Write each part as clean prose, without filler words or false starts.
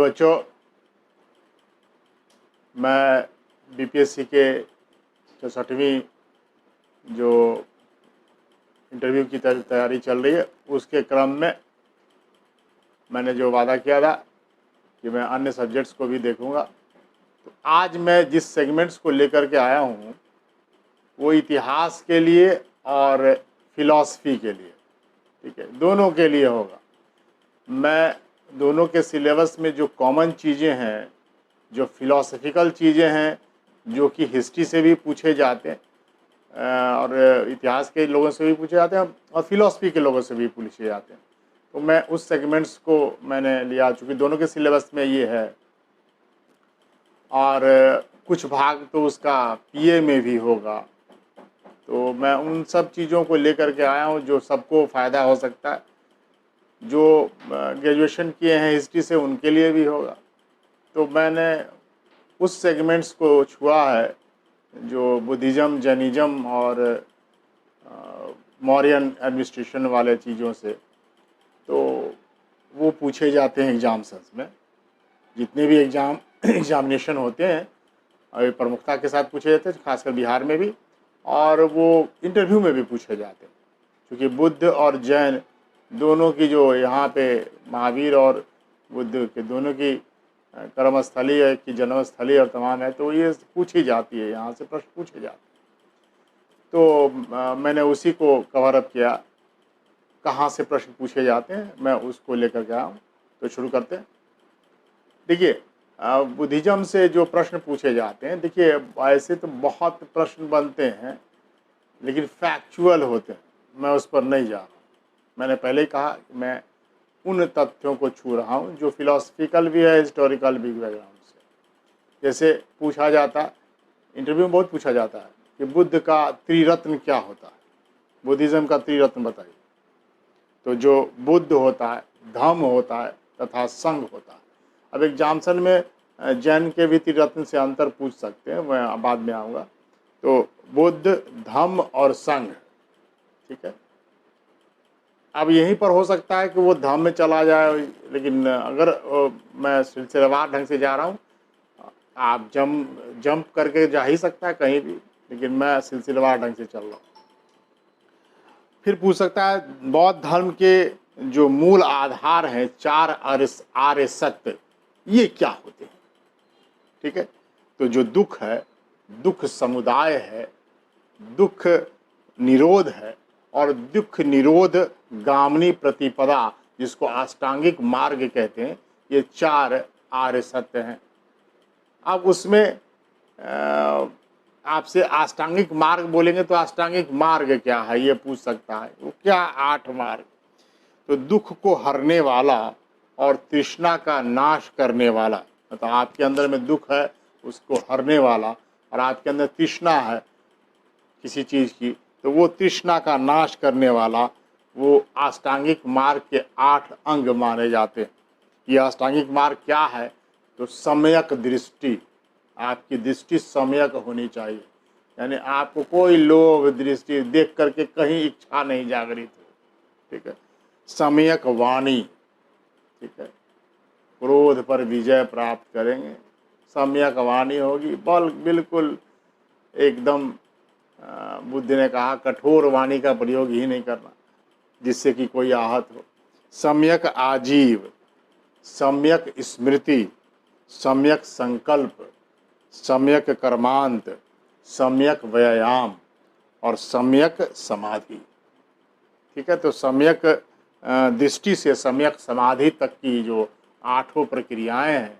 बच्चों, मैं बीपीएससी के 64वीं जो इंटरव्यू की तैयारी चल रही है उसके क्रम में मैंने जो वादा किया था कि मैं अन्य सब्जेक्ट्स को भी देखूंगा। तो आज मैं जिस सेगमेंट्स को लेकर के आया हूँ वो इतिहास के लिए और फिलॉसफी के लिए, ठीक है, दोनों के लिए होगा। मैं दोनों के सिलेबस में जो कॉमन चीज़ें हैं, जो फिलॉसफिकल चीज़ें हैं, जो कि हिस्ट्री से भी पूछे जाते हैं और इतिहास के लोगों से भी पूछे जाते हैं और फिलॉसफी के लोगों से भी पूछे जाते हैं, तो मैं उस सेगमेंट्स को मैंने लिया, चूँकि दोनों के सिलेबस में ये है और कुछ भाग तो उसका पीए में भी होगा। तो मैं उन सब चीज़ों को लेकर के आया हूँ जो सबको फ़ायदा हो सकता है। जो ग्रेजुएशन किए हैं हिस्ट्री से उनके लिए भी होगा। तो मैंने उस सेगमेंट्स को छुआ है जो बुद्धिज़्म, जैनिज़्म और मौर्यन एडमिनिस्ट्रेशन वाले चीज़ों से, तो वो पूछे जाते हैं एग्ज़ाम्स में। जितने भी एग्जामिनेशन होते हैं और प्रमुखता के साथ पूछे जाते हैं, खासकर बिहार में भी, और वो इंटरव्यू में भी पूछे जाते हैं। क्योंकि बुद्ध और जैन दोनों की जो यहाँ पे महावीर और बुद्ध के दोनों की कर्मस्थली है कि जन्मस्थली और तमाम है, तो ये पूछी जाती है, यहाँ से प्रश्न पूछे जाते हैं। तो मैंने उसी को कवर अप किया, कहाँ से प्रश्न पूछे जाते हैं, मैं उसको लेकर के आया हूँ। तो शुरू करते हैं। देखिए, बुद्धिज़्म से जो प्रश्न पूछे जाते हैं, देखिए ऐसे तो बहुत प्रश्न बनते हैं लेकिन फैक्चुअल होते हैं, मैं उस पर नहीं जा रहा हूँ। मैंने पहले ही कहा कि मैं उन तथ्यों को छू रहा हूँ जो फिलॉसफिकल भी है, हिस्टोरिकल भी बैकग्राउंड से। जैसे पूछा जाता है, इंटरव्यू में बहुत पूछा जाता है कि बुद्ध का त्रिरत्न क्या होता है, बुद्धिज़्म का त्रिरत्न बताइए। तो जो बुद्ध होता है, धम्म होता है तथा संघ होता है। अब एग्जाम्सन में जैन के भी त्रिरत्न से अंतर पूछ सकते हैं, मैं बाद में आऊँगा। तो बुद्ध, धम्म और संघ, ठीक है। अब यहीं पर हो सकता है कि वो धम्म में चला जाए, लेकिन अगर मैं सिलसिलेवार ढंग से जा रहा हूँ, आप जंप करके जा ही सकता है कहीं भी, लेकिन मैं सिलसिलेवार ढंग से चल रहा हूँ। फिर पूछ सकता है बौद्ध धर्म के जो मूल आधार हैं, 4 आर्य सत्य, ये क्या होते हैं, ठीक है। तो जो दुख है, दुख समुदाय है, दुख निरोध है और दुख निरोध गामिनी प्रतिपदा, जिसको अष्टांगिक मार्ग कहते हैं, ये 4 आर्य सत्य हैं। अब उसमें आपसे अष्टांगिक मार्ग बोलेंगे तो अष्टांगिक मार्ग क्या है ये पूछ सकता है, वो क्या 8 मार्ग। तो दुख को हरने वाला और तृष्णा का नाश करने वाला, तो आपके अंदर में दुख है उसको हरने वाला और आपके अंदर तृष्णा है किसी चीज़ की, तो वो तृष्णा का नाश करने वाला वो अष्टांगिक मार्ग के 8 अंग माने जाते हैं। ये अष्टांगिक मार्ग क्या है? तो सम्यक दृष्टि, आपकी दृष्टि सम्यक होनी चाहिए, यानी आपको कोई लोभ दृष्टि देख करके कहीं इच्छा नहीं जागृत हो, ठीक है। सम्यक वाणी, ठीक है, क्रोध पर विजय प्राप्त करेंगे, सम्यक वाणी होगी, बिल्कुल एकदम बुद्ध ने कहा कठोर वाणी का प्रयोग ही नहीं करना जिससे कि कोई आहत हो। सम्यक आजीव, सम्यक स्मृति, सम्यक संकल्प, सम्यक कर्मांत, सम्यक व्यायाम और सम्यक समाधि, ठीक है। तो सम्यक दृष्टि से सम्यक समाधि तक की जो 8 प्रक्रियाएं हैं,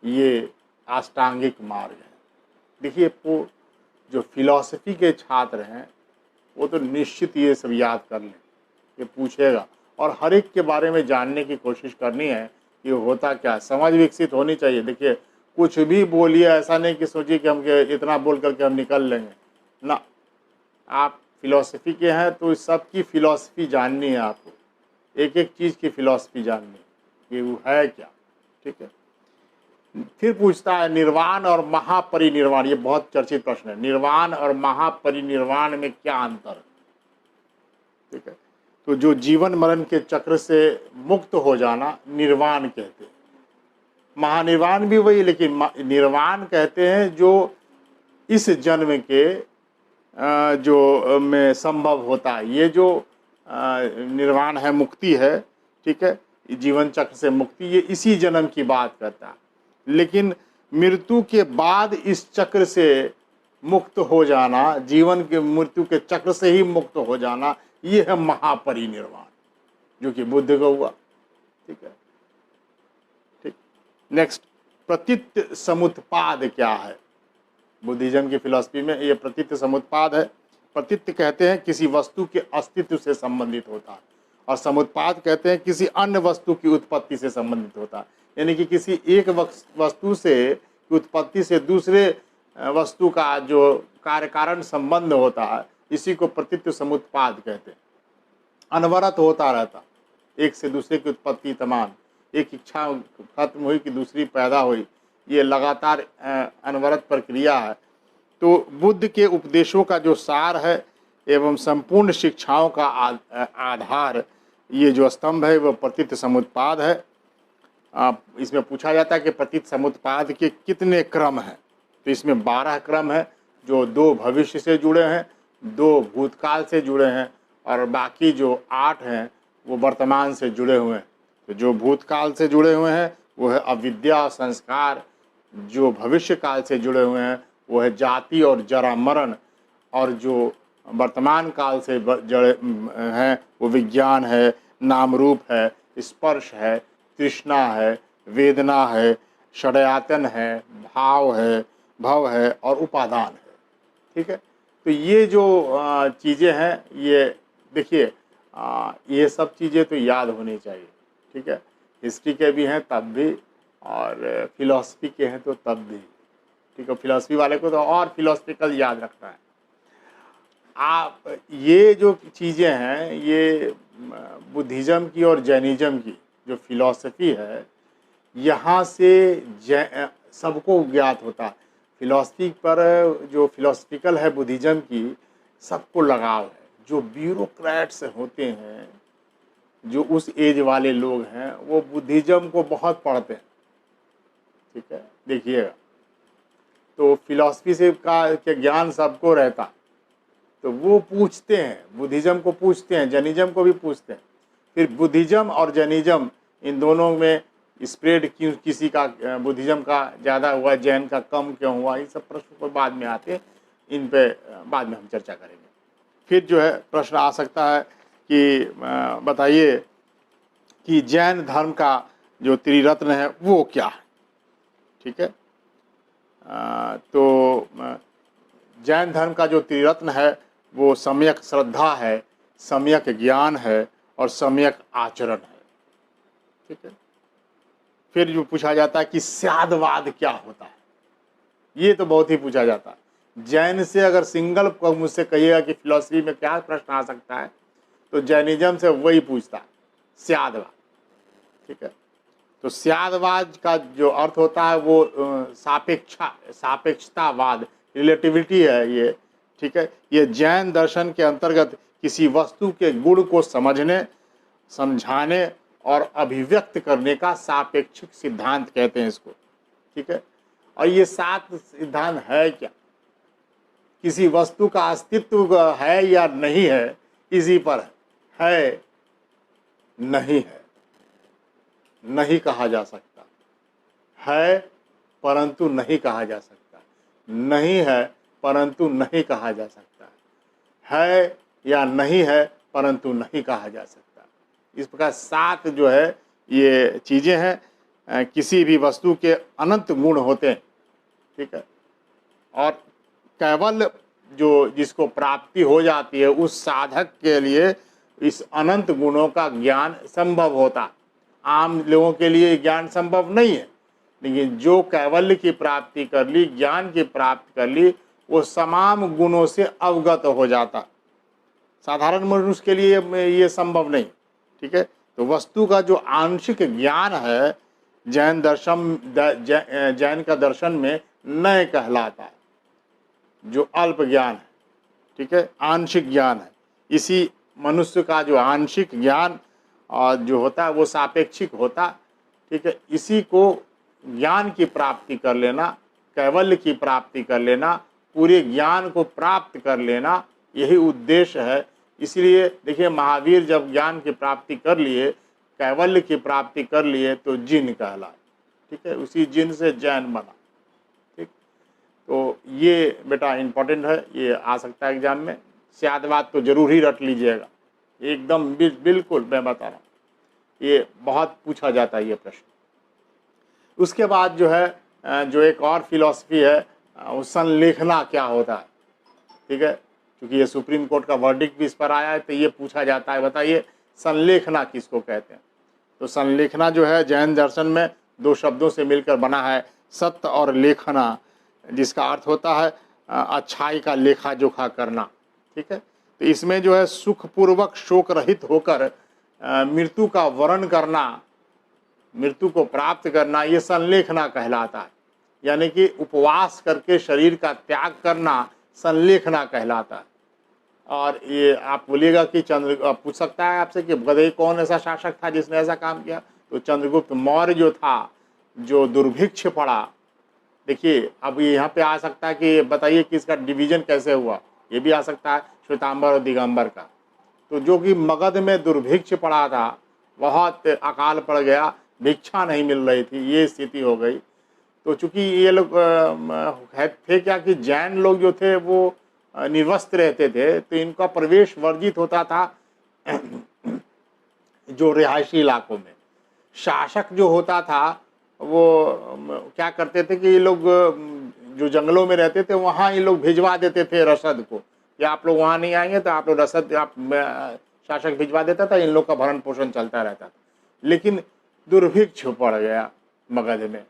ये अष्टांगिक मार्ग है। देखिए, वो जो फिलॉसफी के छात्र हैं वो तो निश्चित ये सब याद कर लें, ये पूछेगा और हर एक के बारे में जानने की कोशिश करनी है कि होता क्या, समझ विकसित होनी चाहिए। देखिए, कुछ भी बोलिए, ऐसा नहीं कि सोचिए कि हम इतना बोल करके हम निकल लेंगे ना। आप फिलॉसफी के हैं तो इस सब की फिलॉसफी जाननी है, आपको एक एक चीज़ की फिलॉसफी जाननी है कि वो है क्या, ठीक है। फिर पूछता है निर्वाण और महापरिनिर्वाण, ये बहुत चर्चित प्रश्न है। निर्वाण और महापरिनिर्वाण में क्या अंतर है, ठीक है। तो जो जीवन मरण के चक्र से मुक्त हो जाना निर्वाण कहते हैं, महानिर्वाण भी वही, लेकिन निर्वाण कहते हैं जो इस जन्म के जो में संभव होता है। ये जो निर्वाण है, मुक्ति है, ठीक है, जीवन चक्र से मुक्ति, ये इसी जन्म की बात करता है। लेकिन मृत्यु के बाद इस चक्र से मुक्त हो जाना, जीवन के मृत्यु के चक्र से ही मुक्त हो जाना, ये है महापरिनिर्वाण, जो कि बुद्ध का हुआ। ठीक है, ठीक। नेक्स्ट, प्रतीत समुत्पाद क्या है? बुद्धिज्म की फिलॉसफी में ये प्रतीत समुत्पाद है। प्रतीत कहते हैं किसी वस्तु के अस्तित्व से संबंधित होता है, और समुत्पाद कहते हैं किसी अन्य वस्तु की उत्पत्ति से संबंधित होता है। यानी कि किसी एक वस्तु से उत्पत्ति से दूसरे वस्तु का जो कार्य कारण संबंध होता है, इसी को प्रतीत समुत्पाद कहते हैं। अनवरत होता रहता, एक से दूसरे की उत्पत्ति तमाम, एक इच्छा खत्म हुई कि दूसरी पैदा हुई, ये लगातार अनवरत प्रक्रिया है। तो बुद्ध के उपदेशों का जो सार है एवं संपूर्ण शिक्षाओं का आधार, ये जो स्तंभ है वो प्रतीत समुत्पाद है। इसमें पूछा जाता है कि प्रतीत समुत्पाद के कितने क्रम हैं? तो इसमें 12 क्रम है, जो 2 भविष्य से जुड़े हैं, 2 भूतकाल से जुड़े हैं, और बाकी जो 8 हैं वो वर्तमान से जुड़े हुए हैं। तो जो भूतकाल से जुड़े हुए हैं वो है अविद्या और संस्कार, जो भविष्य काल से जुड़े हुए हैं वो है जाति और जरा मरण, और जो वर्तमान काल से जुड़े हैं वो विज्ञान है, नाम रूप है, स्पर्श है, तृष्णा है, वेदना है, षड्यंतन है, भाव है, भव है और उपादान है। ठीक है, तो ये जो चीज़ें हैं, ये देखिए, ये सब चीज़ें तो याद होनी चाहिए। ठीक है, हिस्ट्री के भी हैं तब भी, और फिलॉसफी के हैं तो तब भी। ठीक है, फिलॉसफी वाले को तो और फिलॉसफिकल याद रखना है। आप ये जो चीज़ें हैं, ये बुद्धिज़्म की और जैनिज़्म की जो फिलॉसफी है, यहाँ से सबको ज्ञात होता है। फिलॉसफी पर जो फिलॉसफिकल है बुद्धिज़्म की, सबको लगाव है। जो ब्यूरोक्रेट्स होते हैं, जो उस एज वाले लोग हैं, वो बुद्धिज़्म को बहुत पढ़ते हैं। ठीक है, देखिएगा, तो फिलॉसफी से का ज्ञान सबको रहता, तो वो पूछते हैं, बुद्धिज़्म को पूछते हैं, जैनिज़्म को भी पूछते हैं। फिर बुद्धिज़्म और जैनिज़्म इन दोनों में स्प्रेड क्यों, किसी का बुद्धिज़्म का ज़्यादा हुआ, जैन का कम क्यों हुआ, ये सब प्रश्न पर बाद में आते हैं, इन पे बाद में हम चर्चा करेंगे। फिर जो है प्रश्न आ सकता है कि बताइए कि जैन धर्म का जो त्रिरत्न है वो क्या है? ठीक है, तो जैन धर्म का जो त्रिरत्न है वो सम्यक श्रद्धा है, सम्यक ज्ञान है और सम्यक आचरण है। ठीक है, फिर जो पूछा जाता है कि स्यादवाद क्या होता है, ये तो बहुत ही पूछा जाता है। जैन से अगर सिंगल को मुझसे कहिएगा कि फिलॉसफी में क्या प्रश्न आ सकता है, तो जैनिज्म से वही पूछता है, स्यादवाद। ठीक है, तो स्यादवाद का जो अर्थ होता है वो सापेक्षतावाद, रिलेटिविटी है ये। ठीक है, ये जैन दर्शन के अंतर्गत किसी वस्तु के गुण को समझने, समझाने और अभिव्यक्त करने का सापेक्षिक सिद्धांत कहते हैं इसको। ठीक है, और ये 7 सिद्धांत है क्या? किसी वस्तु का अस्तित्व है या नहीं है, इसी पर है, नहीं है, नहीं कहा जा सकता, है परंतु नहीं कहा जा सकता, नहीं है परंतु नहीं कहा जा सकता, है या नहीं है परंतु नहीं कहा जा सकता। इस प्रकार 7 जो है ये चीज़ें हैं। किसी भी वस्तु के अनंत गुण होते हैं। ठीक है, और केवल जो जिसको प्राप्ति हो जाती है उस साधक के लिए इस अनंत गुणों का ज्ञान संभव होता। आम लोगों के लिए ज्ञान संभव नहीं है, लेकिन जो कैवल्य की प्राप्ति कर ली, ज्ञान की प्राप्ति कर ली, वो तमाम गुणों से अवगत हो जाता। साधारण मनुष्य के लिए ये संभव नहीं। ठीक है, तो वस्तु का जो आंशिक ज्ञान है, जैन का दर्शन में नय कहलाता है, जो अल्प ज्ञान है। ठीक है, आंशिक ज्ञान है। इसी मनुष्य का जो आंशिक ज्ञान और जो होता है वो सापेक्षिक होता। ठीक है, इसी को ज्ञान की प्राप्ति कर लेना, कैवल्य की प्राप्ति कर लेना, पूरे ज्ञान को प्राप्त कर लेना, यही उद्देश्य है। इसलिए देखिए, महावीर जब ज्ञान की प्राप्ति कर लिए, कैवल्य की प्राप्ति कर लिए, तो जिन कहलाए। ठीक है, उसी जिन से जैन बना। ठीक, तो ये बेटा इम्पोर्टेंट है, ये आ सकता है एग्जाम में। स्यादवाद तो जरूर ही रट लीजिएगा, एकदम बिल्कुल मैं बता रहा हूँ, ये बहुत पूछा जाता है ये प्रश्न। उसके बाद जो है जो एक और फिलॉसफी है, वो संलेखना क्या होता है। ठीक है, क्योंकि ये सुप्रीम कोर्ट का वर्डिक्ट भी इस पर आया है, तो ये पूछा जाता है, बताइए संलेखना किसको कहते हैं। तो संलेखना जो है जैन दर्शन में दो शब्दों से मिलकर बना है, सत्य और लेखना, जिसका अर्थ होता है अच्छाई का लेखा जोखा करना। ठीक है, तो इसमें जो है सुखपूर्वक शोक रहित होकर मृत्यु का वरण करना, मृत्यु को प्राप्त करना, ये संलेखना कहलाता है। यानी कि उपवास करके शरीर का त्याग करना संलेखना कहलाता है। और ये आप बोलिएगा कि पूछ सकता है आपसे कि बताइए कौन ऐसा शासक था जिसने ऐसा काम किया। तो चंद्रगुप्त मौर्य जो था, जो दुर्भिक्ष पड़ा। देखिए, अब यहाँ पे आ सकता है कि बताइए कि इसका डिवीजन कैसे हुआ, ये भी आ सकता है, श्वेतांबर और दिगंबर का। तो जो कि मगध में दुर्भिक्ष पड़ा था, बहुत अकाल पड़ गया, भिक्षा नहीं मिल रही थी, ये स्थिति हो गई। तो चूंकि ये लोग थे क्या कि जैन लोग जो थे वो निर्वस्त्र रहते थे, तो इनका प्रवेश वर्जित होता था जो रिहायशी इलाकों में। शासक जो होता था वो क्या करते थे कि ये लोग जो जंगलों में रहते थे वहाँ ये लोग भिजवा देते थे रसद को, या आप लोग वहाँ नहीं आएंगे तो आप लोग रसद, आप शासक भिजवा देता था, इन लोग का भरण पोषण चलता रहता था। लेकिन दुर्भिक्ष पड़ गया मगध में,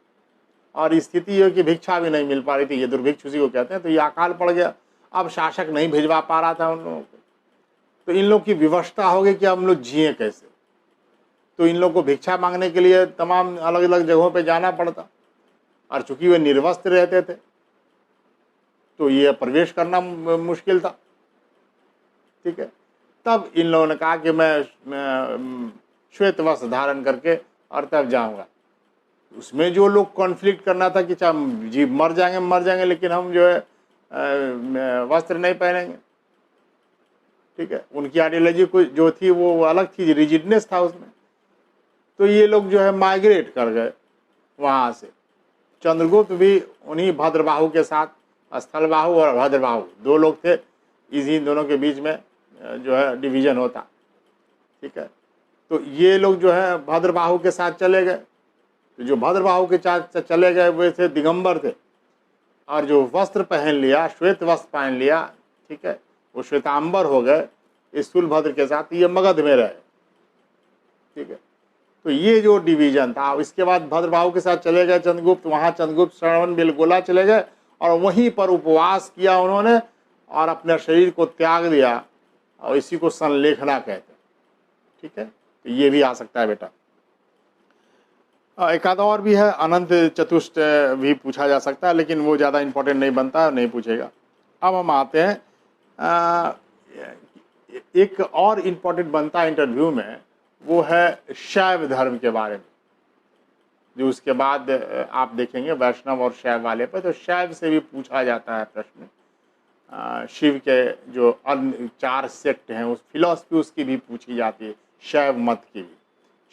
और स्थिति ये कि भिक्षा भी नहीं मिल पा रही थी, ये दुर्भिक्ष उसी को कहते हैं। तो ये अकाल पड़ गया, अब शासक नहीं भिजवा पा रहा था उन लोगों को, तो इन लोग की विवशता हो गई कि हम लोग जिए कैसे। तो इन लोग को भिक्षा मांगने के लिए तमाम अलग अलग जगहों पे जाना पड़ता, और चूंकि वे निर्वस्त्र रहते थे तो ये प्रवेश करना मुश्किल था। ठीक है, तब इन लोगों ने कहा कि मैं श्वेत वस्त्र धारण करके और तब जाऊंगा। उसमें जो लोग कॉन्फ्लिक्ट करना था कि चाहे जी मर जाएंगे, लेकिन हम जो है वस्त्र नहीं पहनेंगे। ठीक है, उनकी आइडियोलॉजी जो थी वो अलग थी, रिजिडनेस था उसमें। तो ये लोग जो है माइग्रेट कर गए वहाँ से। चंद्रगुप्त भी उन्हीं भद्रबाहु के साथ, स्थलबाहु और भद्रबाहु दो लोग थे, इसी दोनों के बीच में जो है डिवीजन होता। ठीक है, तो ये लोग जो है भद्रबाहु के साथ चले गए। तो जो भद्रबाहु के साथ चले गए वे थे दिगंबर थे, और जो वस्त्र पहन लिया, श्वेत वस्त्र पहन लिया, ठीक है, वो श्वेतांबर हो गए इस शूलभद्र के साथ, ये मगध में रहे। ठीक है, तो ये जो डिवीजन था। इसके बाद भद्रबाहु के साथ चले गए चंद्रगुप्त, वहाँ चंद्रगुप्त श्रवण बेलगोला चले गए और वहीं पर उपवास किया उन्होंने और अपने शरीर को त्याग दिया, और इसी को संलेखना कहते हैं। ठीक है, तो ये भी आ सकता है बेटा। एक आधा और भी है, अनंत चतुष्ट भी पूछा जा सकता है, लेकिन वो ज़्यादा इंपॉर्टेंट नहीं बनता है, नहीं पूछेगा। अब हम आते हैं एक और इम्पोर्टेंट बनता है इंटरव्यू में, वो है शैव धर्म के बारे में, जो उसके बाद आप देखेंगे वैष्णव और शैव वाले पर। तो शैव से भी पूछा जाता है प्रश्न। शिव के जो अन्य 4 सेक्ट हैं, उस फिलॉसफी उसकी भी पूछी जाती है, शैव मत की भी।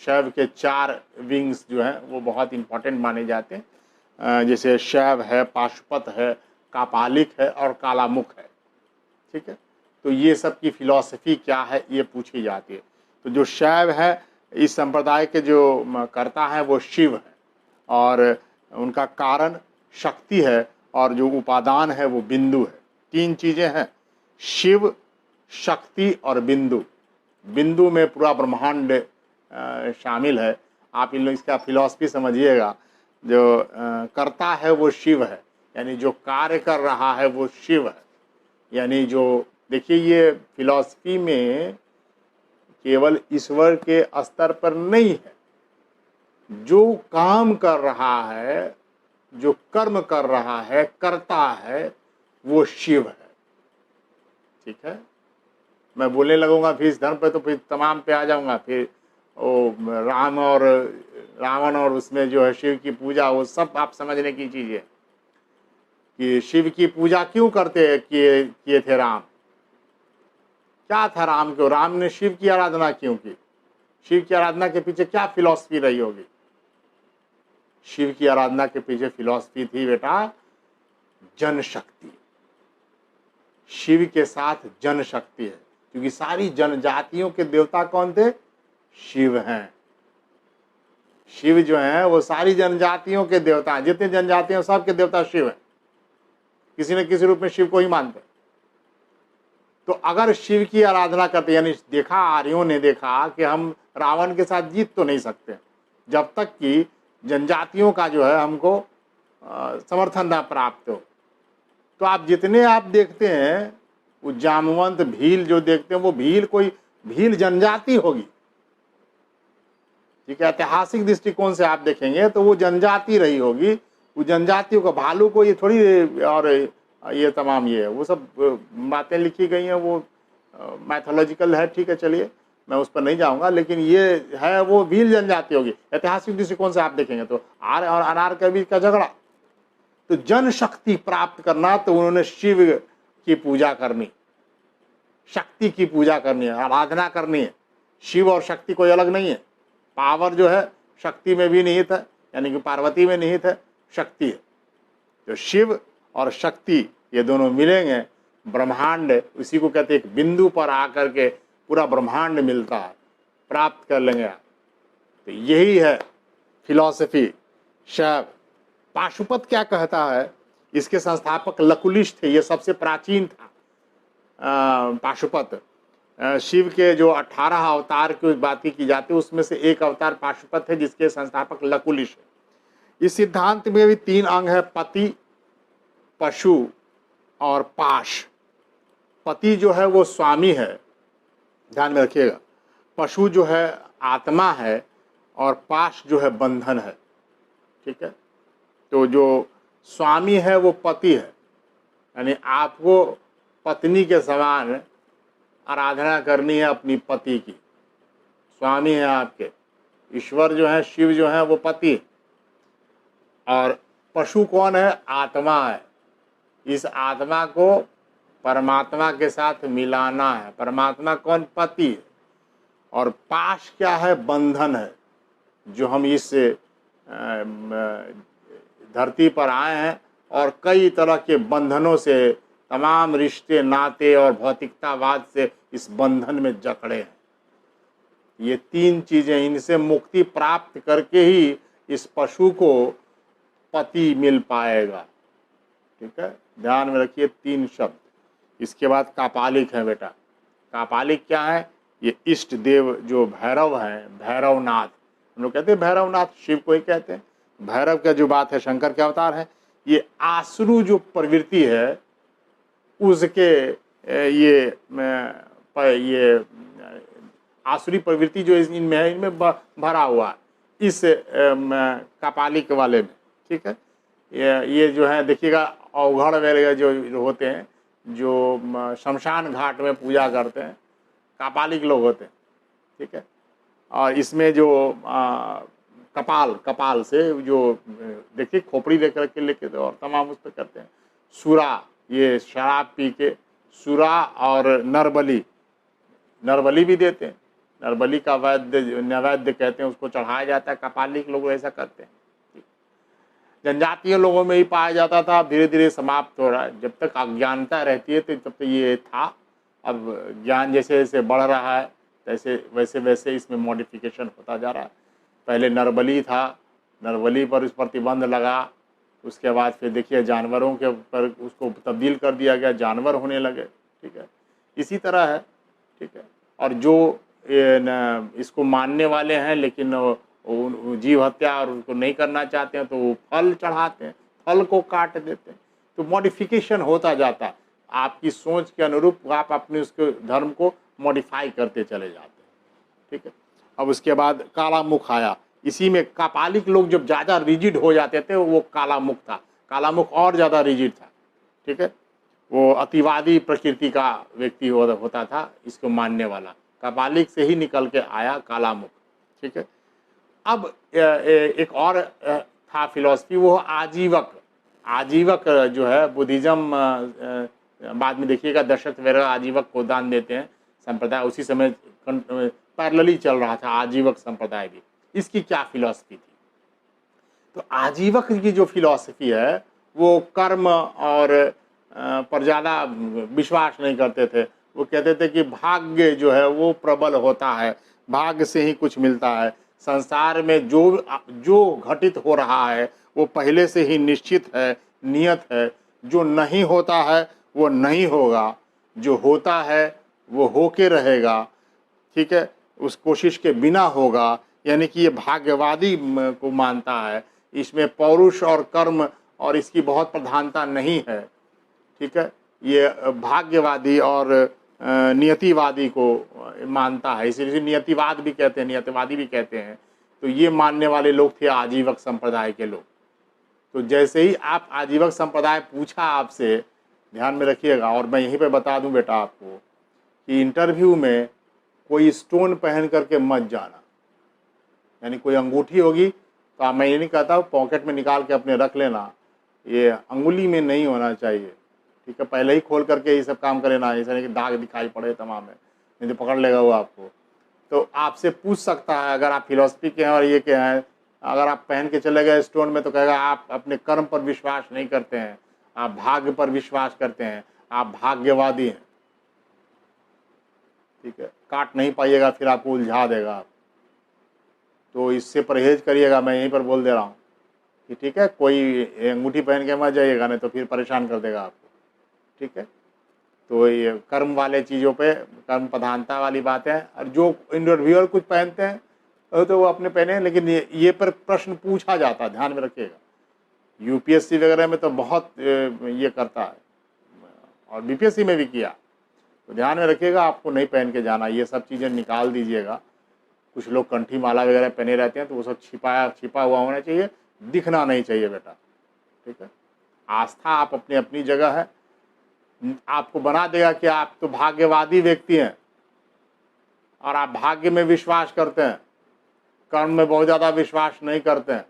शैव के 4 विंग्स जो हैं वो बहुत इंपॉर्टेंट माने जाते हैं, जैसे शैव है, पाशुपत है, कापालिक है और कालामुख है। ठीक है, तो ये सब की फिलॉसफी क्या है ये पूछी जाती है। तो जो शैव है, इस संप्रदाय के जो कर्ता हैं वो शिव है, और उनका कारण शक्ति है, और जो उपादान है वो बिंदु है। 3 चीज़ें हैं, शिव, शक्ति और बिंदु। बिंदु में पूरा ब्रह्मांड शामिल है। आप इन लोग इसका फिलॉसफी समझिएगा। जो कर्ता है वो शिव है, यानी जो कार्य कर रहा है वो शिव है। यानी जो देखिए, ये फिलॉसफी में केवल ईश्वर के स्तर पर नहीं है, जो काम कर रहा है, जो कर्म कर रहा है, करता है, वो शिव है। ठीक है, मैं बोलने लगूंगा फिर इस धर्म पे तो फिर तमाम पे आ जाऊंगा, फिर वो राम और रावण और उसमें जो है शिव की पूजा, वो सब आप समझने की चीज़ है कि शिव की पूजा क्यों करते किए थे राम, क्या था राम को, राम ने शिव की आराधना क्यों की, शिव की आराधना के पीछे क्या फिलॉसफी रही होगी। शिव की आराधना के पीछे फिलॉसफी थी बेटा जनशक्ति, शिव के साथ जनशक्ति है, क्योंकि सारी जनजातियों के देवता कौन थे, शिव हैं। शिव जो है वो सारी जनजातियों के देवता हैं, जितने जनजातियां सबके देवता शिव हैं, किसी न किसी रूप में शिव को ही मानते हैं। तो अगर शिव की आराधना करते, यानी देखा, आर्यों ने देखा कि हम रावण के साथ जीत तो नहीं सकते जब तक कि जनजातियों का जो है हमको समर्थन ना प्राप्त हो। तो आप जितने आप देखते हैं वो जामवंत भील जो देखते हैं, वो भील जनजाति होगी, ठीक है। ऐतिहासिक दृष्टिकोण से आप देखेंगे तो वो जनजाति रही होगी, वो जनजातियों का, भालू को ये थोड़ी, और ये तमाम ये वो सब बातें लिखी गई हैं, वो मैथोलॉजिकल है, ठीक है, चलिए मैं उस पर नहीं जाऊंगा, लेकिन ये है वो भील जनजाति होगी। ऐतिहासिक दृष्टिकोण से आप देखेंगे तो आर्य और अनार्य के बीच का झगड़ा, तो जनशक्ति प्राप्त करना, तो उन्होंने शिव की पूजा करनी, शक्ति की पूजा करनी है, आराधना करनी है। शिव और शक्ति कोई अलग नहीं है, पावर जो है शक्ति में भी निहित है, यानी कि पार्वती में निहित है, शक्ति है। तो शिव और शक्ति ये दोनों मिलेंगे, ब्रह्मांड, उसी को कहते हैं एक बिंदु पर आकर के पूरा ब्रह्मांड मिलता है, प्राप्त कर लेंगे आप। तो यही है फिलॉसफी शैव। पाशुपत क्या कहता है, इसके संस्थापक लकुलिश थे, ये सबसे प्राचीन था पाशुपत। शिव के जो 18 अवतार की बात की जाती है, उसमें से एक अवतार पाशुपत है, जिसके संस्थापक लकुलिश है। इस सिद्धांत में भी 3 अंग है, पति, पशु और पाश। पति जो है वो स्वामी है, ध्यान में रखिएगा, पशु जो है आत्मा है, और पाश जो है बंधन है, ठीक है। तो जो स्वामी है वो पति है, यानी आपको पत्नी के समान आराधना करनी है अपनी पति की, स्वामी है आपके। ईश्वर जो है, शिव जो है वो पति है, और पशु कौन है, आत्मा है। इस आत्मा को परमात्मा के साथ मिलाना है, परमात्मा कौन, पति है। और पाश क्या है, बंधन है, जो हम इस धरती पर आए हैं और कई तरह के बंधनों से, तमाम रिश्ते नाते और भौतिकतावाद से इस बंधन में जकड़े हैं। ये 3 चीजें, इनसे मुक्ति प्राप्त करके ही इस पशु को पति मिल पाएगा, ठीक है। ध्यान में रखिए 3 शब्द। इसके बाद कापालिक है बेटा। कापालिक क्या है, ये इष्ट देव जो भैरव हैं, भैरवनाथ, हम लोग कहते हैं भैरवनाथ, शिव को ही कहते हैं। भैरव का जो बात है, शंकर के अवतार है। ये आसुरु जो प्रवृत्ति है उसके ये आसुरी प्रवृत्ति जो इनमें है, इनमें भरा हुआ है, इस कापालिक वाले में, ठीक है। ये जो है देखिएगा, अवघड़ वगैरह जो होते हैं, जो शमशान घाट में पूजा करते हैं, कापालिक लोग होते हैं, ठीक है। और इसमें जो कपाल से जो देखिए खोपड़ी लेके और तमाम उस पर करते हैं। सुरा, ये शराब पी के सुरा, और नरबली भी देते हैं। नरबली का नैवेद्य कहते हैं, उसको चढ़ाया जाता है। कपालिक लोग ऐसा करते हैं। जनजातीय लोगों में ही पाया जाता था, धीरे धीरे समाप्त हो रहा है। जब तक अज्ञानता रहती है तो तब तक ये था। अब ज्ञान जैसे जैसे बढ़ रहा है वैसे वैसे इसमें मॉडिफिकेशन होता जा रहा है। पहले नरबली था, नरबली पर उस प्रतिबंध लगा, उसके बाद फिर देखिए जानवरों के ऊपर उसको तब्दील कर दिया गया, जानवर होने लगे, ठीक है। इसी तरह है, ठीक है। और जो इसको मानने वाले हैं लेकिन जीव हत्या और उनको नहीं करना चाहते हैं, तो वो फल चढ़ाते हैं, फल को काट देते हैं। तो मॉडिफिकेशन होता जाता है, आपकी सोच के अनुरूप आप अपने उसके धर्म को मॉडिफाई करते चले जाते हैं, ठीक है। अब उसके बाद काला मुख आया। इसी में कापालिक लोग जब ज़्यादा रिजिड हो जाते थे, वो काला मुख था। काला मुख और ज़्यादा रिजिड था, ठीक है। वो अतिवादी प्रकृति का व्यक्ति होता था, इसको मानने वाला। कापालिक से ही निकल के आया काला मुख, ठीक है। अब एक और था फिलॉसफी, वो आजीवक। आजीवक जो है बुद्धिज्म, बाद में देखिएगा दशरथ वगैरह आजीवक को दान देते हैं संप्रदाय, उसी समय पैरेलली चल रहा था आजीवक संप्रदाय भी। इसकी क्या फिलॉसफी थी? तो आजीवक की जो फिलॉसफी है वो कर्म और पर ज़्यादा विश्वास नहीं करते थे। वो कहते थे कि भाग्य जो है वो प्रबल होता है, भाग्य से ही कुछ मिलता है। संसार में जो घटित हो रहा है वो पहले से ही निश्चित है, नियत है। जो नहीं होता है वो नहीं होगा, जो होता है वो होके रहेगा, ठीक है, उस कोशिश के बिना होगा। यानी कि ये भाग्यवादी को मानता है, इसमें पौरुष और कर्म और इसकी बहुत प्रधानता नहीं है, ठीक है। ये भाग्यवादी और नियतिवादी को मानता है, इसलिए नियतिवाद भी कहते हैं, नियतिवादी भी कहते हैं। तो ये मानने वाले लोग थे आजीवक संप्रदाय के लोग। तो जैसे ही आप आजीवक संप्रदाय पूछा आपसे, ध्यान में रखिएगा, और मैं यहीं पे बता दूं बेटा आपको कि इंटरव्यू में कोई स्टोन पहन करके मत जाना। यानी कोई अंगूठी होगी तो मैं ये नहीं कहता पॉकेट में निकाल के अपने रख लेना, ये अंगुली में नहीं होना चाहिए, ठीक है। पहले ही खोल करके ये सब काम करे ना, ऐसा नहीं कि दाग दिखाई पड़े तमाम में, नहीं तो पकड़ लेगा वो आपको। तो आपसे पूछ सकता है, अगर आप फिलॉसफी के हैं और ये क्या है, अगर आप पहन के चले गए स्टोन में तो कहेगा आप अपने कर्म पर विश्वास नहीं करते हैं, आप भाग्य पर विश्वास करते हैं, आप भाग्यवादी हैं, ठीक है। काट नहीं पाइएगा, फिर आपको उलझा देगा आप। तो इससे परहेज करिएगा, मैं यहीं पर बोल दे रहा हूँ कि ठीक है, कोई अंगूठी पहन के मत जाइएगा, नहीं तो फिर परेशान कर देगा आपको, ठीक है। तो ये कर्म वाले चीज़ों पे, कर्म प्रधानता वाली बात है। और जो इंटरव्यूअर कुछ पहनते हैं तो वो अपने पहने हैं, लेकिन ये पर प्रश्न पूछा जाता है, ध्यान में रखिएगा। यूपीएससी वगैरह में तो बहुत ये करता है, और बीपीएससी में भी किया। तो ध्यान में रखिएगा, आपको नहीं पहन के जाना, ये सब चीज़ें निकाल दीजिएगा। कुछ लोग कंठी माला वगैरह पहने रहते हैं तो वो सब छिपा हुआ होना चाहिए, दिखना नहीं चाहिए बेटा, ठीक है। आस्था आप अपनी अपनी जगह है, आपको बना देगा कि आप तो भाग्यवादी व्यक्ति हैं और आप भाग्य में विश्वास करते हैं, कर्म में बहुत ज़्यादा विश्वास नहीं करते हैं।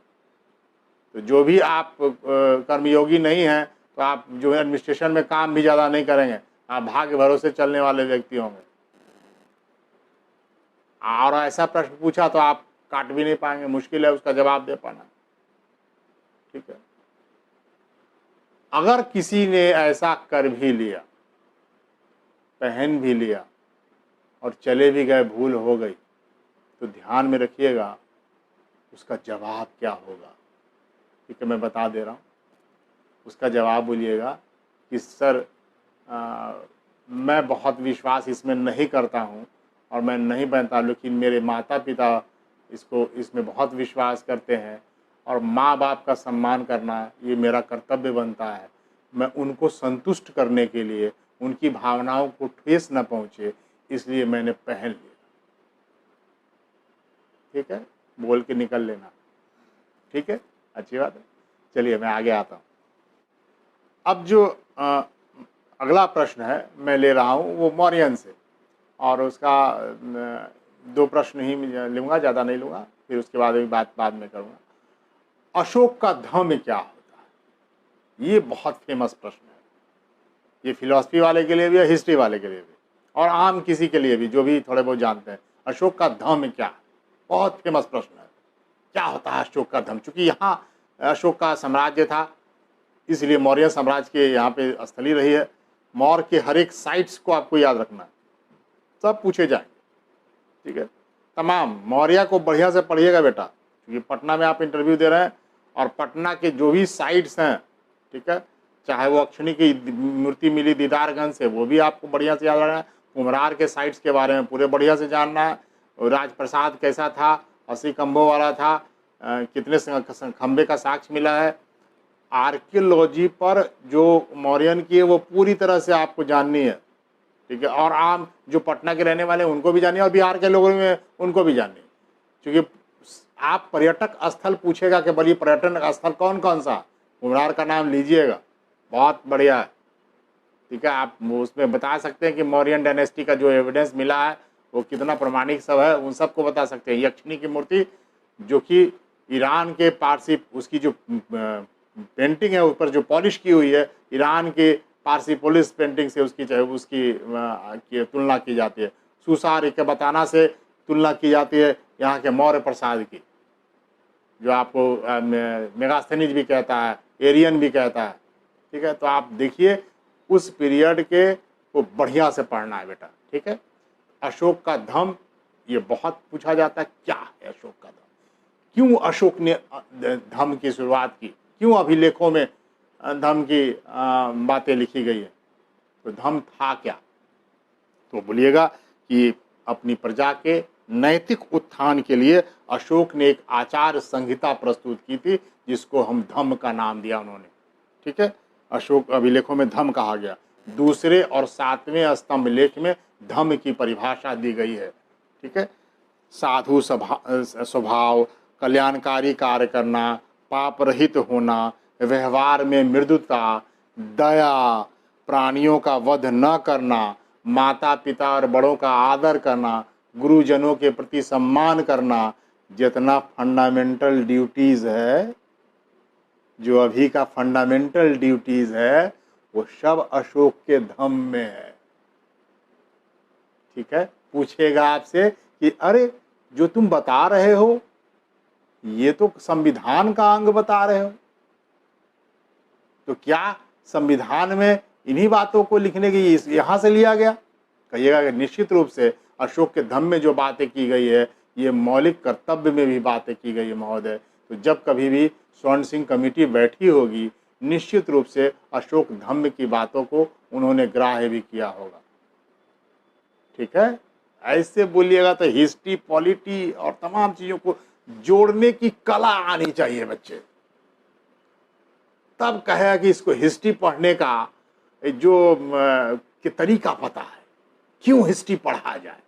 तो जो भी आप कर्मयोगी नहीं हैं तो आप जो है एडमिनिस्ट्रेशन में काम भी ज़्यादा नहीं करेंगे, आप भाग्य भरोसे चलने वाले व्यक्ति होंगे। और ऐसा प्रश्न पूछा तो आप काट भी नहीं पाएंगे, मुश्किल है उसका जवाब दे पाना, ठीक है। अगर किसी ने ऐसा कर भी लिया, पहन भी लिया और चले भी गए, भूल हो गई, तो ध्यान में रखिएगा उसका जवाब क्या होगा, ठीक है। मैं बता दे रहा हूँ, उसका जवाब बोलिएगा कि सर मैं बहुत विश्वास इसमें नहीं करता हूँ और मैं नहीं बनता, लेकिन मेरे माता पिता इसमें बहुत विश्वास करते हैं और माँ बाप का सम्मान करना ये मेरा कर्तव्य बनता है। मैं उनको संतुष्ट करने के लिए, उनकी भावनाओं को ठेस न पहुँचे, इसलिए मैंने पहन लिया, ठीक है। बोल के निकल लेना, ठीक है, अच्छी बात है। चलिए मैं आगे आता हूँ। अब जो अगला प्रश्न है मैं ले रहा हूँ वो मौर्यन से, और उसका 2 प्रश्न ही लूँगा, ज़्यादा नहीं लूँगा, फिर उसके बाद एक बात बाद में करूँगा। अशोक का धम्म क्या होता है? ये बहुत फेमस प्रश्न है, ये फिलॉसफी वाले के लिए भी है, हिस्ट्री वाले के लिए भी, और आम किसी के लिए भी जो भी थोड़े बहुत जानते हैं। अशोक का धम्म क्या है? बहुत फेमस प्रश्न है, क्या होता है अशोक का धम्म? चूँकि यहाँ अशोक का साम्राज्य था, इसलिए मौर्य साम्राज्य के यहाँ पे स्थली रही है। मौर्य के हर एक साइट्स को आपको याद रखना है, सब पूछे जाएंगे, ठीक है। तमाम मौर्य को बढ़िया से पढ़िएगा बेटा, क्योंकि पटना में आप इंटरव्यू दे रहे हैं, और पटना के जो भी साइट्स हैं, ठीक है, चाहे वो अक्षणी की मूर्ति मिली दीदारगंज से, वो भी आपको बढ़िया से याद रखना है। कुम्हरार के साइट्स के बारे में पूरे बढ़िया से जानना है। राजप्रसाद कैसा था, 80 खंभों वाला था, कितने खंभे का साक्ष्य मिला है। आर्कियोलॉजी पर जो मौर्यन की है वो पूरी तरह से आपको जाननी है, ठीक है। और आम जो पटना के रहने वाले हैं उनको भी जाननी है, और बिहार के लोगों में उनको भी जाननी है, क्योंकि आप पर्यटक स्थल पूछेगा कि बोलिए पर्यटन स्थल कौन कौन सा, कुम्हरार का नाम लीजिएगा, बहुत बढ़िया है, ठीक है। आप उसमें बता सकते हैं कि मौर्यन डायनेस्टी का जो एविडेंस मिला है वो कितना प्रमाणिक सब है, उन सबको बता सकते हैं। यक्षिणी की मूर्ति जो कि ईरान के पारसी, उसकी जो पेंटिंग है ऊपर जो पॉलिश की हुई है, ईरान के पारसी पुलिस पेंटिंग से उसकी की तुलना की जाती है। सुसार के बताना से तुलना की जाती है यहाँ के मौर्य प्रसाद की, जो आपको मेगास्थनीज भी कहता है, एरियन भी कहता है। ठीक है, तो आप देखिए उस पीरियड के को बढ़िया से पढ़ना है बेटा। ठीक है, अशोक का धम्म ये बहुत पूछा जाता है, क्या है अशोक का धम्म, क्यों अशोक ने धम्म की शुरुआत की, क्यों अभिलेखों में धम्म की बातें लिखी गई है, तो धम्म था क्या। तो बोलिएगा कि अपनी प्रजा के नैतिक उत्थान के लिए अशोक ने एक आचार संहिता प्रस्तुत की थी, जिसको हम धम्म का नाम दिया उन्होंने। ठीक है, अशोक अभिलेखों में धम्म कहा गया। दूसरे और 7वें स्तंभ लेख में धम्म की परिभाषा दी गई है। ठीक है, साधु स्वभाव, कल्याणकारी कार्य करना, पाप रहित होना, व्यवहार में मृदुता, दया, प्राणियों का वध न करना, माता पिता और बड़ों का आदर करना, गुरुजनों के प्रति सम्मान करना, जितना फंडामेंटल ड्यूटीज है, जो अभी का फंडामेंटल ड्यूटीज है, वो सब अशोक के धम्म में है। ठीक है, पूछेगा आपसे कि अरे जो तुम बता रहे हो ये तो संविधान का अंग बता रहे हो, तो क्या संविधान में इन्हीं बातों को लिखने की यहां से लिया गया। कहिएगा कि निश्चित रूप से अशोक के धम्म में जो बातें की गई है, ये मौलिक कर्तव्य में भी बातें की गई है महोदय। तो जब कभी भी स्वर्ण सिंह कमेटी बैठी होगी, निश्चित रूप से अशोक धम्म की बातों को उन्होंने ग्राह्य भी किया होगा। ठीक है, ऐसे बोलिएगा तो हिस्ट्री, पॉलिटी और तमाम चीजों को जोड़ने की कला आनी चाहिए बच्चे, तब कहेगा कि इसको हिस्ट्री पढ़ने का जो कि तरीका पता है, क्यों हिस्ट्री पढ़ा जाए।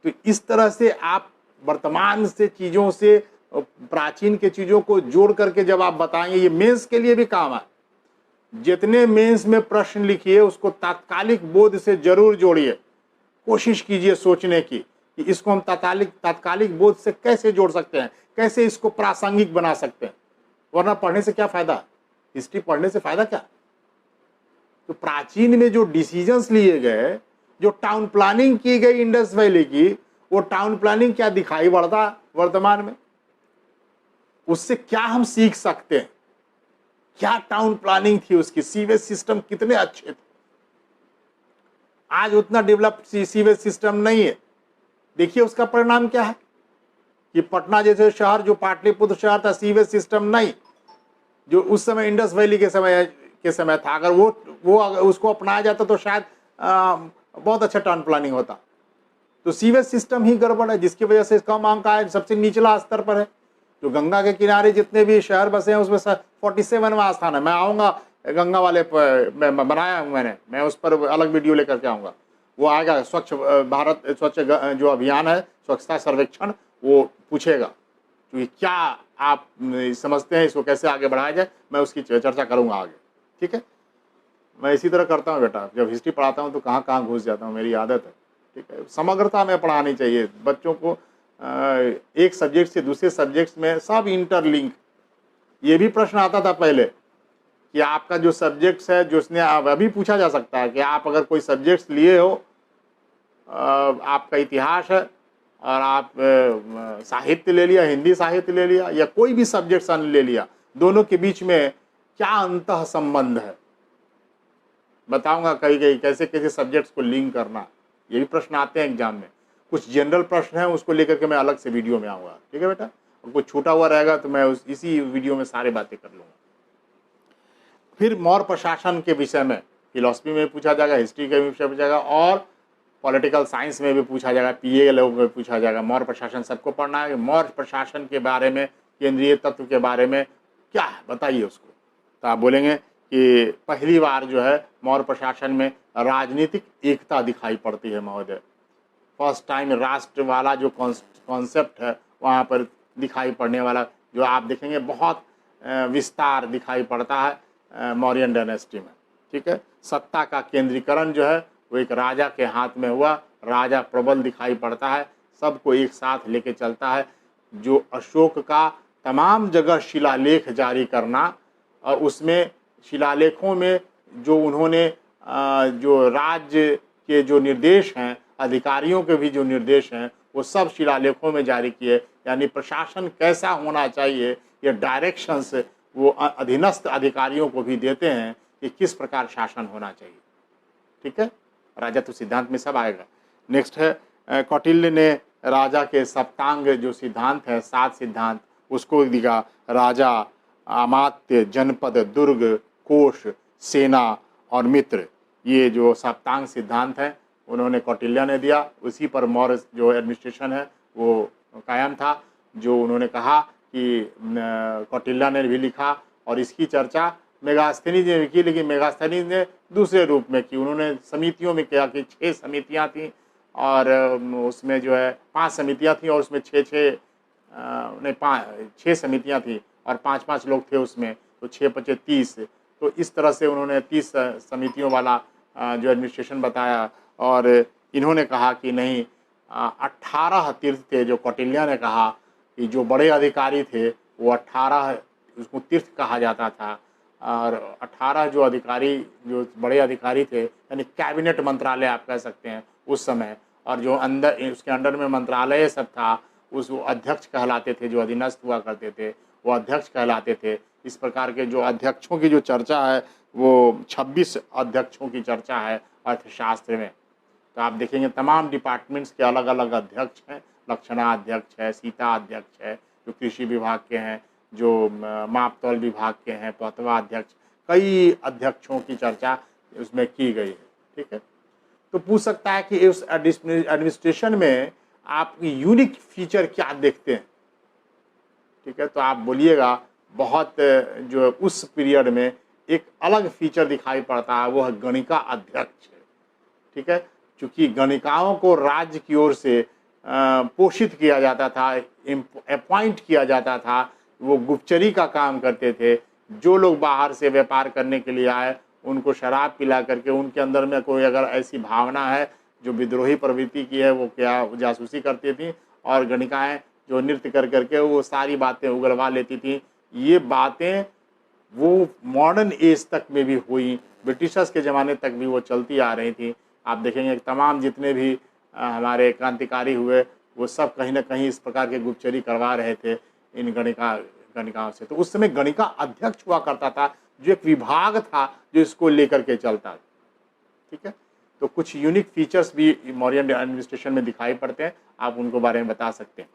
तो इस तरह से आप वर्तमान से चीजों से प्राचीन के चीजों को जोड़ करके जब आप बताएंगे, ये मेंस के लिए भी काम है। जितने मेंस में प्रश्न लिखिए उसको तात्कालिक बोध से जरूर जोड़िए, कोशिश कीजिए सोचने की कि इसको हम तात्कालिक बोध से कैसे जोड़ सकते हैं, कैसे इसको प्रासंगिक बना सकते हैं। वरना पढ़ने से क्या फायदा, हिस्ट्री पढ़ने से फायदा क्या। तो प्राचीन में जो डिसीजंस लिए गए, जो टाउन प्लानिंग की गई इंडस वैली की, वो टाउन प्लानिंग क्या दिखाई पड़ता वर्तमान में, उससे क्या हम सीख सकते हैं, क्या टाउन प्लानिंग थी उसकी, सीवेज सिस्टम कितने अच्छे थे। आज उतना डेवलप्ड सीवेज सिस्टम नहीं है। देखिए उसका परिणाम क्या है कि पटना जैसे शहर, जो पाटलिपुत्र शहर था, सीवेज सिस्टम नहीं, जो उस समय इंडस वैली के समय था, अगर वो अगर उसको अपनाया जाता तो शायद बहुत अच्छा टाउन प्लानिंग होता। तो सीवेज सिस्टम ही गड़बड़ है, जिसकी वजह से कम अंक आए, सबसे निचला स्तर पर है। जो गंगा के किनारे जितने भी शहर बसे हैं उसमें 47वां स्थान है। मैं आऊँगा गंगा वाले बनाया हूँ मैंने, मैं उस पर अलग वीडियो लेकर के आऊँगा। वो आएगा स्वच्छ भारत, स्वच्छ जो अभियान है, स्वच्छता सर्वेक्षण, वो पूछेगा कि क्या आप समझते हैं इसको कैसे आगे बढ़ाया जाए, मैं उसकी चर्चा करूँगा आगे। ठीक है, मैं इसी तरह करता हूँ बेटा, जब हिस्ट्री पढ़ाता हूँ तो कहाँ कहाँ घुस जाता हूँ, मेरी आदत है। ठीक है, समग्रता में पढ़ानी चाहिए बच्चों को, एक सब्जेक्ट से दूसरे सब्जेक्ट्स में सब इंटरलिंक। ये भी प्रश्न आता था पहले कि आपका जो सब्जेक्ट्स है, जो उसने अभी पूछा जा सकता है कि आप अगर कोई सब्जेक्ट्स लिए हो, आपका इतिहास है और आप साहित्य ले लिया, हिंदी साहित्य ले लिया या कोई भी सब्जेक्ट ले लिया, दोनों के बीच में क्या अंतः संबंध है, बताऊंगा कहीं कहीं कैसे कैसे सब्जेक्ट्स को लिंक करना। ये भी प्रश्न आते हैं एग्जाम में। कुछ जनरल प्रश्न है, उसको लेकर के मैं अलग से वीडियो में आऊँगा। ठीक है बेटा, और कुछ छूटा हुआ रहेगा तो मैं इसी वीडियो में सारी बातें कर लूँगा। फिर मौर्य प्रशासन के विषय में फिलॉसफी में पूछा जाएगा, हिस्ट्री के विषय में पूछा जाएगा और पॉलिटिकल साइंस में भी पूछा जाएगा, पीए के लोगों में पूछा जाएगा। मौर्य प्रशासन सबको पढ़ना है। मौर्य प्रशासन के बारे में, केंद्रीय तत्व के बारे में क्या है बताइए उसको। तो आप बोलेंगे कि पहली बार जो है मौर्य प्रशासन में राजनीतिक एकता दिखाई पड़ती है महोदय। फर्स्ट टाइम राष्ट्र वाला जो कॉन्सेप्ट है वहाँ पर दिखाई पड़ने वाला, जो आप देखेंगे बहुत विस्तार दिखाई पड़ता है मौर्यन डायनेस्टी में। ठीक है, सत्ता का केंद्रीकरण जो है वो एक राजा के हाथ में हुआ, राजा प्रबल दिखाई पड़ता है। सबको एक साथ लेके चलता है। जो अशोक का तमाम जगह शिलालेख जारी करना और उसमें शिलालेखों में जो उन्होंने जो राज्य के जो निर्देश हैं, अधिकारियों के भी जो निर्देश हैं, वो सब शिलालेखों में जारी किए। यानी प्रशासन कैसा होना चाहिए, ये डायरेक्शंस वो अधीनस्थ अधिकारियों को भी देते हैं कि किस प्रकार शासन होना चाहिए। ठीक है, राजत्व सिद्धांत में सब आएगा। नेक्स्ट है कौटिल्य ने राजा के सप्तांग जो सिद्धांत है, 7 सिद्धांत, उसको दिया। राजा, अमात्य, जनपद, दुर्ग, कोश, सेना और मित्र, ये जो सप्तांग सिद्धांत है उन्होंने कौटिल्य ने दिया। उसी पर मौर्य जो एडमिनिस्ट्रेशन है वो कायम था। जो उन्होंने कहा कि कौटिल्य ने भी लिखा और इसकी चर्चा मेगास्थनीज ने भी की, लेकिन मेगास्थनीज ने दूसरे रूप में की। उन्होंने समितियों में किया कि 6 समितियां थीं और उसमें जो है 5 समितियां थीं और उसमें 6 समितियां थीं और 5-5 लोग थे उसमें, तो 6-5 30। तो इस तरह से उन्होंने 30 समितियों वाला जो एडमिनिस्ट्रेशन बताया। और इन्होंने कहा कि नहीं, 18 तीर्थ थे। जो कौटिल्य ने कहा कि जो बड़े अधिकारी थे वो 18, उसको तीर्थ कहा जाता था। और 18 जो अधिकारी, जो बड़े अधिकारी थे, यानी कैबिनेट मंत्रालय आप कह सकते हैं उस समय, और जो अंदर उसके अंडर में मंत्रालय सब था, उस वो अध्यक्ष कहलाते थे। जो अधीनस्थ हुआ करते थे वो अध्यक्ष कहलाते थे। इस प्रकार के जो अध्यक्षों की जो चर्चा है वो 26 अध्यक्षों की चर्चा है अर्थशास्त्र में। तो आप देखेंगे तमाम डिपार्टमेंट्स के अलग अलग अध्यक्ष हैं। लक्षणा अध्यक्ष है, सीता अध्यक्ष है जो कृषि विभाग के हैं, जो मापतौल विभाग के हैं, पौतवा अध्यक्ष, कई अध्यक्षों की चर्चा उसमें की गई है। ठीक है, तो पूछ सकता है कि उस एडमिनिस्ट्रेशन में आप यूनिक फीचर क्या देखते हैं। ठीक है, तो आप बोलिएगा बहुत जो उस पीरियड में एक अलग फीचर दिखाई पड़ता है, वो है गणिका अध्यक्ष। ठीक है, क्योंकि गणिकाओं को राज्य की ओर से पोषित किया जाता था, अपॉइंट किया जाता था। वो गुप्तचरी का काम करते थे। जो लोग बाहर से व्यापार करने के लिए आए उनको शराब पिला करके, उनके अंदर में कोई अगर ऐसी भावना है जो विद्रोही प्रवृत्ति की है, वो क्या जासूसी करती थी। और गणिकाएं जो नृत्य कर करके वो सारी बातें उगलवा लेती थी। ये बातें वो मॉडर्न एज तक में भी हुई, ब्रिटिशर्स के ज़माने तक भी वो चलती आ रही थी। आप देखेंगे तमाम जितने भी हमारे क्रांतिकारी हुए वो सब कहीं ना कहीं इस प्रकार के गुप्तचरी करवा रहे थे इन गणिकाओं से। तो उस समय गणिका अध्यक्ष हुआ करता था, जो एक विभाग था जो इसको लेकर के चलता। ठीक है, तो कुछ यूनिक फीचर्स भी मौर्यन एडमिनिस्ट्रेशन में दिखाई पड़ते हैं, आप उनको बारे में बता सकते हैं।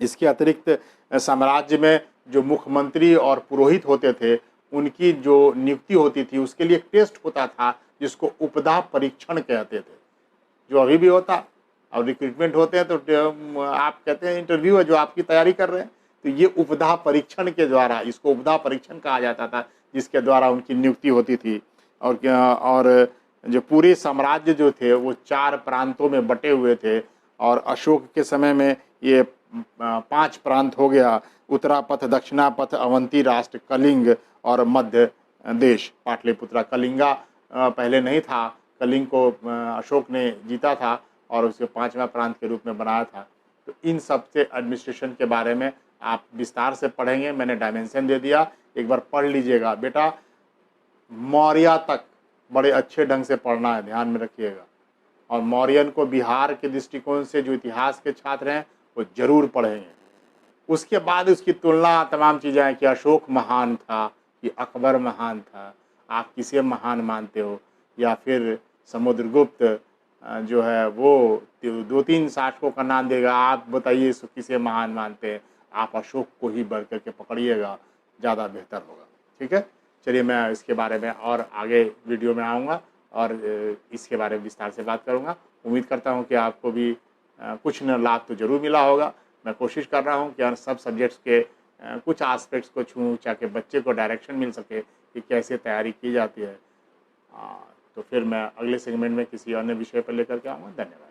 इसके अतिरिक्त साम्राज्य में जो मुख्यमंत्री और पुरोहित होते थे उनकी जो नियुक्ति होती थी उसके लिए एक टेस्ट होता था जिसको उपदा परीक्षण कहते थे, जो अभी भी होता। और रिक्रूटमेंट होते हैं तो आप कहते हैं इंटरव्यू है जो आपकी तैयारी कर रहे हैं, तो ये उपदा परीक्षण के द्वारा, इसको उपदा परीक्षण कहा जाता था, जिसके द्वारा उनकी नियुक्ति होती थी। और जो पूरे साम्राज्य जो थे वो 4 प्रांतों में बटे हुए थे। और अशोक के समय में ये 5 प्रांत हो गया, उत्तरापथ, दक्षिणापथ, अवंती राष्ट्र, कलिंग और मध्य देश, पाटलिपुत्रा। कलिंगा पहले नहीं था, कलिंग को अशोक ने जीता था और उसे 5वां प्रांत के रूप में बनाया था। तो इन सब से एडमिनिस्ट्रेशन के बारे में आप विस्तार से पढ़ेंगे, मैंने डायमेंशन दे दिया, एक बार पढ़ लीजिएगा। बेटा मौर्य तक बड़े अच्छे ढंग से पढ़ना है, ध्यान में रखिएगा। और मौर्यन को बिहार के दृष्टिकोण से जो इतिहास के छात्र हैं वो जरूर पढ़ेंगे। उसके बाद उसकी तुलना तमाम चीज़ें हैं कि अशोक महान था कि अकबर महान था, आप किसे महान मानते हो, या फिर समुद्रगुप्त जो है वो 2-3 शासकों का नाम देगा, आप बताइए किसे महान मानते हैं। आप अशोक को ही बढ़ करके पकड़िएगा, ज़्यादा बेहतर होगा। ठीक है, चलिए मैं इसके बारे में और आगे वीडियो में आऊँगा और इसके बारे में विस्तार से बात करूँगा। उम्मीद करता हूँ कि आपको भी कुछ न लाभ तो ज़रूर मिला होगा। मैं कोशिश कर रहा हूँ कि सब सब्जेक्ट्स के कुछ एस्पेक्ट्स को छूँ ताकि बच्चे को डायरेक्शन मिल सके कि कैसे तैयारी की जाती है। तो फिर मैं अगले सेगमेंट में किसी अन्य विषय पर लेकर के आऊँगा। धन्यवाद।